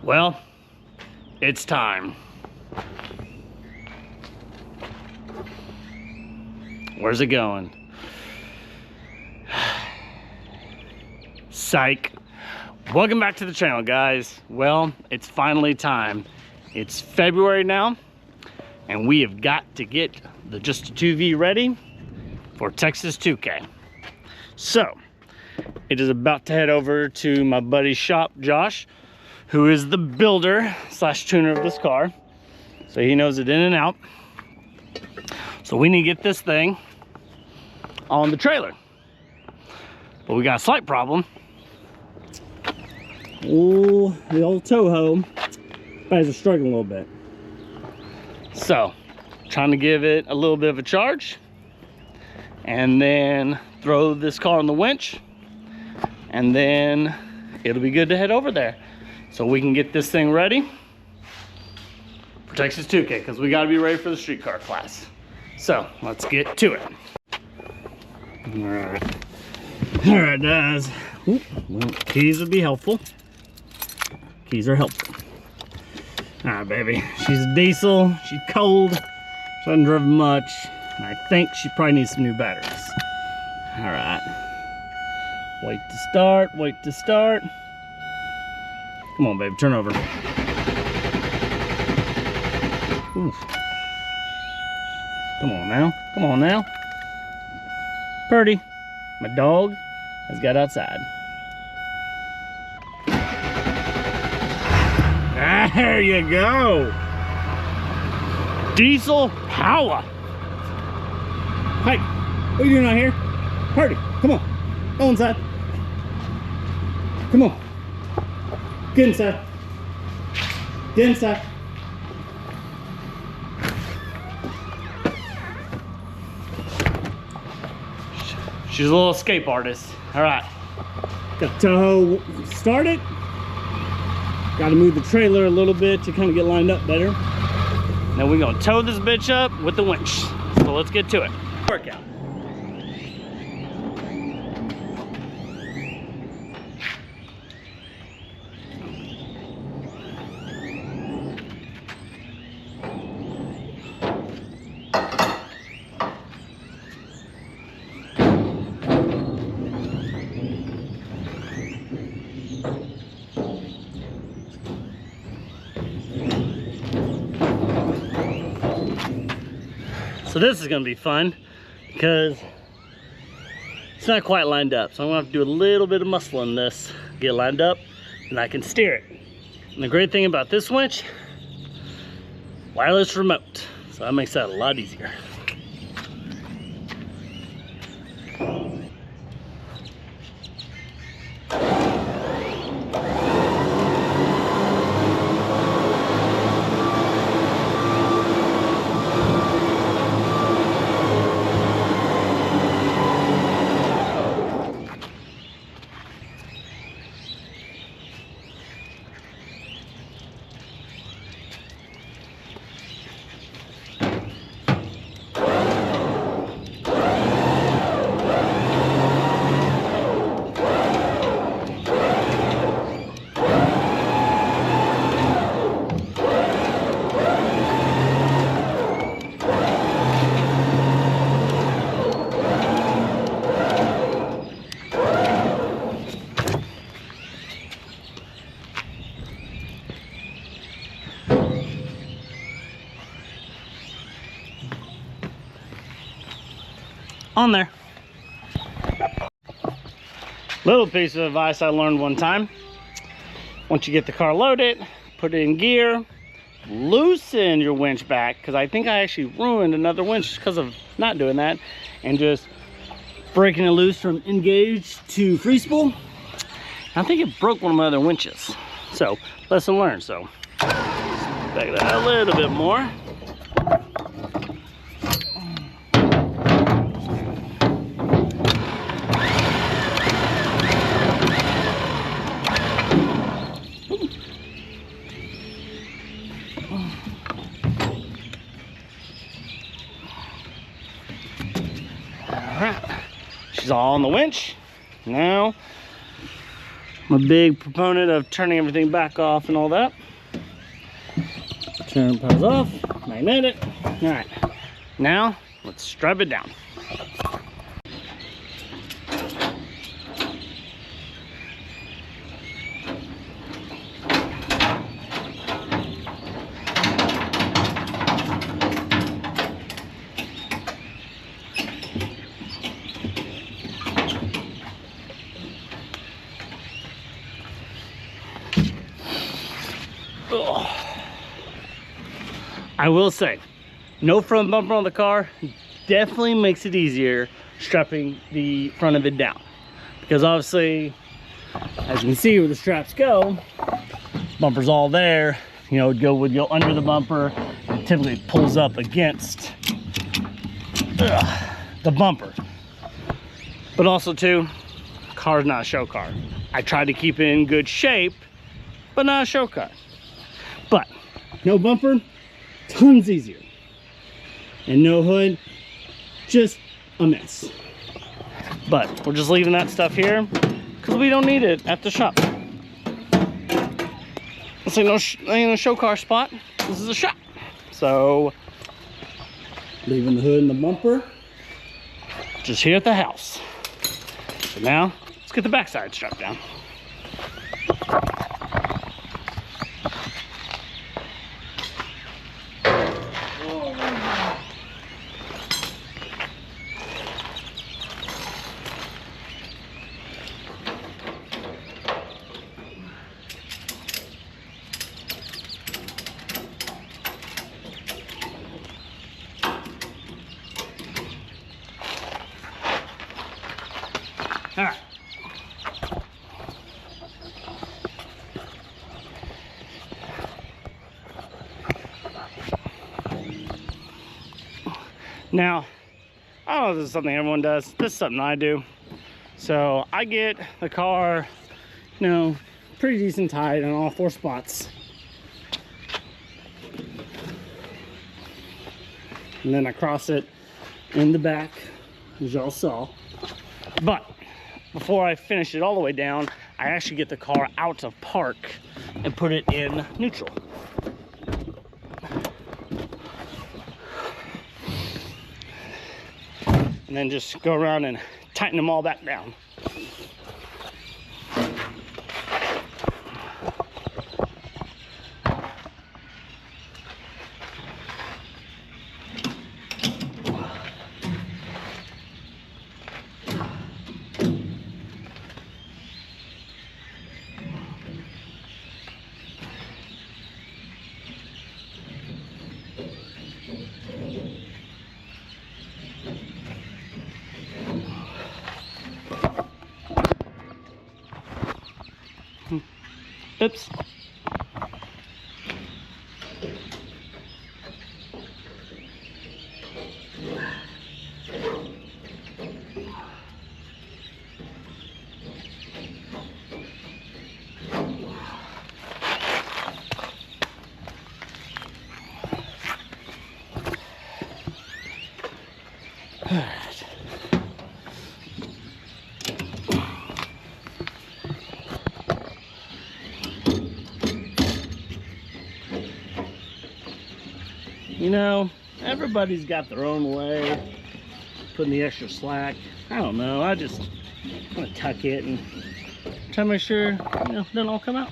Well, it's time. Where's it going? Psych. Welcome back to the channel, guys. Well, it's finally time. It's February now, and we have got to get the Just 2V ready for Texas 2K. So, it is about to head over to my buddy's shop, Josh, who is the builder slash tuner of this car. So he knows it in and out. So we need to get this thing on the trailer. But we got a slight problem. Oh, the old Toho guys are struggling a little bit. So, trying to give it a little bit of a charge and then throw this car on the winch, and then it'll be good to head over there so we can get this thing ready for Texas 2K, because we got to be ready for the street car class. So let's get to it. All right, guys. Well, keys would be helpful. Keys are helpful. All right, baby. She's a diesel. She's cold. She hasn't driven much. I think she probably needs some new batteries. All right. Wait to start. Wait to start. Come on, babe. Turn over. Oof. Come on now. Come on now. Purdy, my dog, has got outside. There you go. Diesel power. Hey, what are you doing out here? Purdy, come on. Go inside. Come on. Get inside. Get inside. She's a little escape artist. All right. Got Toho started. Got to move the trailer a little bit to kind of get lined up better. Now we're gonna tow this bitch up with the winch. So let's get to it. Workout. So this is gonna be fun because it's not quite lined up. So I'm gonna have to do a little bit of muscle in this, get lined up, and I can steer it. And the great thing about this winch, wireless remote. So that makes that a lot easier. On there. Little piece of advice I learned one time. Once you get the car loaded, put it in gear, loosen your winch back, because I think I actually ruined another winch because of not doing that, and just breaking it loose from engaged to free spool. I think it broke one of my other winches. So, lesson learned. So, back that a little bit more. All right, she's all on the winch. Now I'm a big proponent of turning everything back off and all that. Turn powers off, magnetic. All right, now let's strap it down. Ugh. I will say, no front bumper on the car definitely makes it easier strapping the front of it down, because obviously, as you can see where the straps go, bumper's all there. You know, would go under the bumper and typically pulls up against the bumper. But also too, car's not a show car. I tried to keep it in good shape, but not a show car. But no bumper, tons easier. And no hood, just a mess. But we're just leaving that stuff here because we don't need it at the shop. This ain't no show car spot. This is a shop. So leaving the hood and the bumper just here at the house. So now let's get the backside strapped down. All right. Now, I don't know if this is something everyone does. This is something I do. So I get the car, you know, pretty decent tight on all 4 spots. And then I cross it in the back, as y'all saw. But before I finish it all the way down, I actually get the car out of park and put it in neutral. And then just go around and tighten them all back down. Oops. All right. You know, everybody's got their own way, putting the extra slack. I don't know, I just want to tuck it and try to make sure, you know, it doesn't all come out.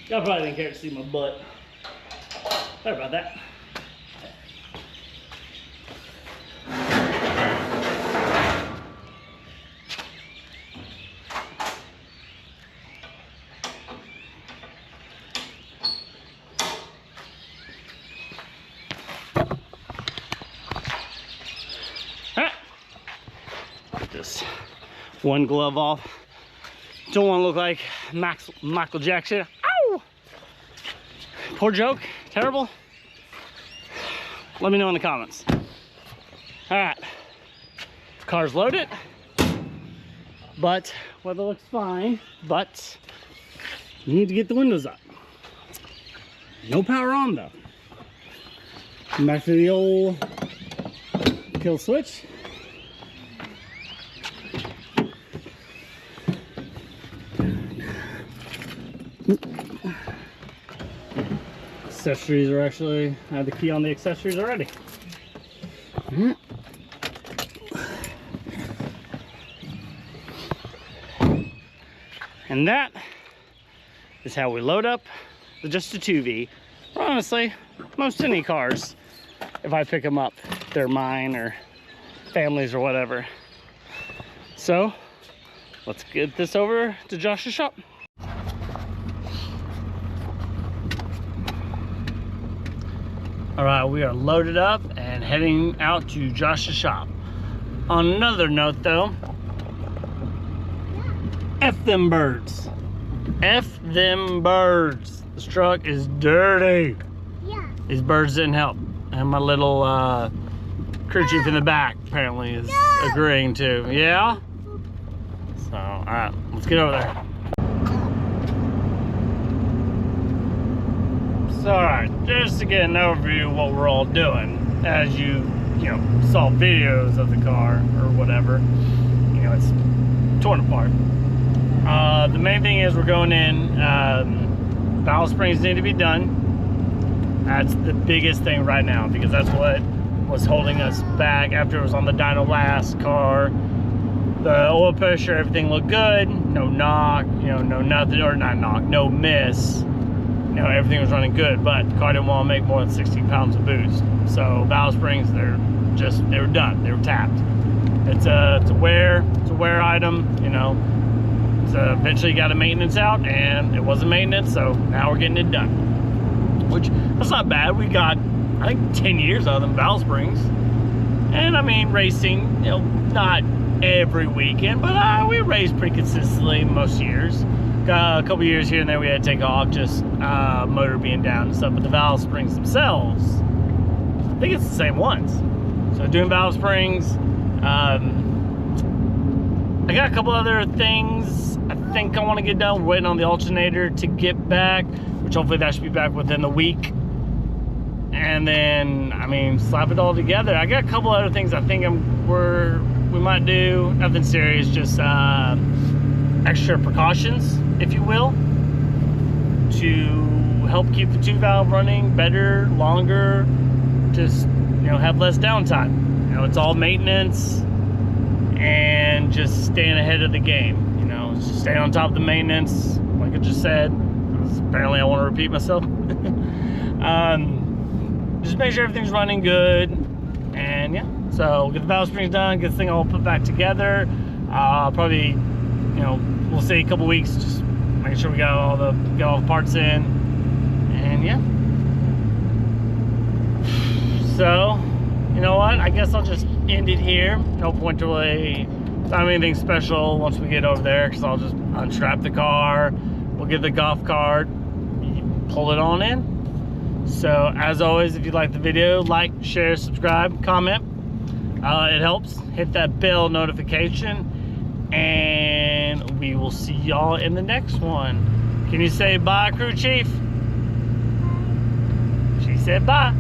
Y'all probably didn't care to see my butt. Sorry about that. Just one glove off. Don't want to look like Michael Jackson. Ow! Poor joke. Terrible. Let me know in the comments. All right. Car's loaded. But weather looks fine. But you need to get the windows up. No power on though. Back to the old kill switch. Accessories are actually, I have the key on the accessories already. And that is how we load up the Just2V. Or honestly, most any cars, if I pick them up, they're mine or families or whatever. So let's get this over to Josh's shop. All right, we are loaded up and heading out to Josh's shop. On another note though, F them birds. F them birds. This truck is dirty. Yeah. These birds didn't help. And my little crew chief in the back apparently is agreeing to. Yeah? So, all right, let's get over there. So, all right, just to get an overview of what we're all doing, as you saw videos of the car or whatever, it's torn apart. The main thing is we're going in, valve springs need to be done. That's the biggest thing right now because that's what was holding us back after it was on the dyno last car. The oil pressure, everything looked good, no knock, no nothing, or not knock, no miss. Everything was running good, but the car didn't want to make more than 16 pounds of boost. So valve springs, they were done, they were tapped. It's a wear item, So eventually got a maintenance out and it wasn't maintenance, so now we're getting it done. Which, that's not bad. We got, I think, 10 years out of them valve springs. And I mean, racing, not every weekend, but we race pretty consistently most years. Got a couple years here and there we had to take off, just motor being down and stuff, but the valve springs themselves, I think it's the same ones. So doing valve springs, I got a couple other things I think I want to get done. We're waiting on the alternator to get back, which hopefully that should be back within the week. And then, I mean, slap it all together. I got a couple other things I think we might do. Nothing serious, just extra precautions, if you will, to help keep the 2-valve running better, longer, just, have less downtime. It's all maintenance and just staying ahead of the game. Just staying on top of the maintenance, like I just said. Apparently I want to repeat myself. Just make sure everything's running good, and yeah. So we'll get the valve springs done, get this thing all put back together. Probably, we'll see a couple weeks, just making sure we got all the parts in, and yeah. So, you know what? I guess I'll just end it here. No point to really time anything special once we get over there, because I'll just unstrap the car. We'll get the golf cart, pull it on in. So as always, if you like the video, like, share, subscribe, comment. It helps. Hit that bell notification, and we will see y'all in the next one. Can you say bye, crew chief? She said bye.